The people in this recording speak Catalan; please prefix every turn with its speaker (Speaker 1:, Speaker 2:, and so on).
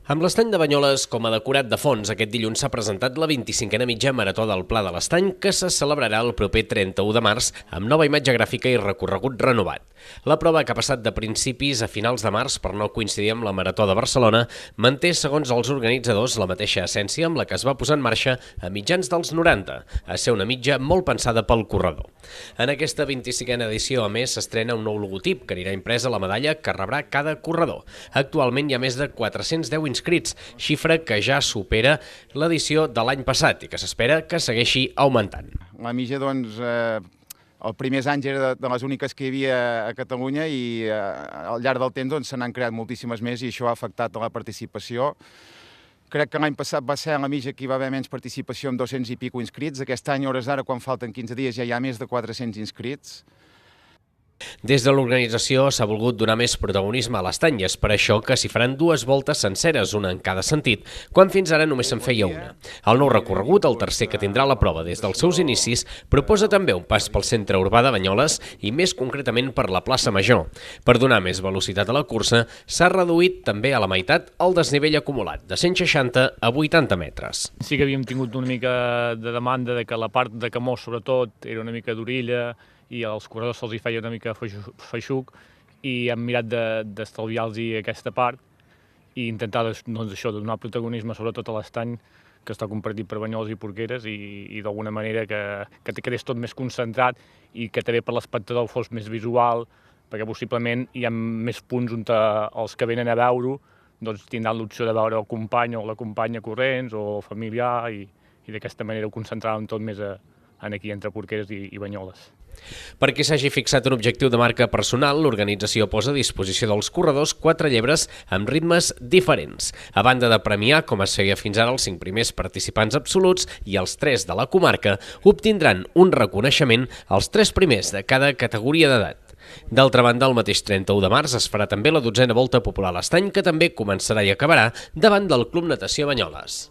Speaker 1: Amb l'Estany de Banyoles com a decorat de fons, aquest dilluns s'ha presentat la 25a mitja Marató del Pla de l'Estany, que se celebrarà el proper 31 de març amb nova imatge gràfica i recorregut renovat. La prova, que ha passat de principis a finals de març per no coincidir amb la Marató de Barcelona, manté, segons els organitzadors, la mateixa essència amb la que es va posar en marxa a mitjans dels 90, a ser una mitja molt pensada pel corredor. En aquesta 25a edició, a més, s'estrena un nou logotip que anirà impresa a la medalla que rebrà cada corredor. Actualment hi ha més de 410 inscrits, xifra que ja supera l'edició de l'any passat i que s'espera que segueixi augmentant.
Speaker 2: La mitja, doncs, els primers anys era de les úniques que hi havia a Catalunya i al llarg del temps se n'han creat moltíssimes més i això ha afectat a la participació. Crec que l'any passat va ser la mitja que hi va haver menys participació amb 200 i pico inscrits. Aquest any, a hores d'ara, quan falten 15 dies, ja hi ha més de 400 inscrits.
Speaker 1: Des de l'organització s'ha volgut donar més protagonisme a l'estany i és per això que s'hi faran dues voltes senceres, una en cada sentit, quan fins ara només se'n feia una. El nou recorregut, el tercer que tindrà la prova des dels seus inicis, proposa també un pas pel centre urbà de Banyoles i més concretament per la plaça Major. Per donar més velocitat a la cursa, s'ha reduït també a la meitat el desnivell acumulat, de 160 a 80 metres.
Speaker 3: Sí que havíem tingut una mica de demanda de que la part de Camós, sobretot, era una mica d'orilla, i als corredors se'ls hi feia una mica feixuc i hem mirat d'estalviar-los aquesta part i intentar donar protagonisme sobretot a l'estany que està compartit per Banyoles i Porqueres i d'alguna manera que quedés tot més concentrat i que també per l'espectador fos més visual, perquè possiblement hi ha més punts on els que venen a veure-ho tindran l'opció de veure el company o la companya corrents o familiar i d'aquesta manera ho concentràvem tot més aquí entre Porqueres i Banyoles.
Speaker 1: Perquè s'hagi fixat un objectiu de marca personal, l'organització posa a disposició dels corredors 4 llebres amb ritmes diferents. A banda de premiar, com es feia fins ara, els 5 primers participants absoluts i els 3 de la comarca, obtindran un reconeixement als 3 primers de cada categoria d'edat. D'altra banda, el mateix 31 de març es farà també la 12a Volta Popular a l'Estany, que també començarà i acabarà davant del Club Natació Banyoles.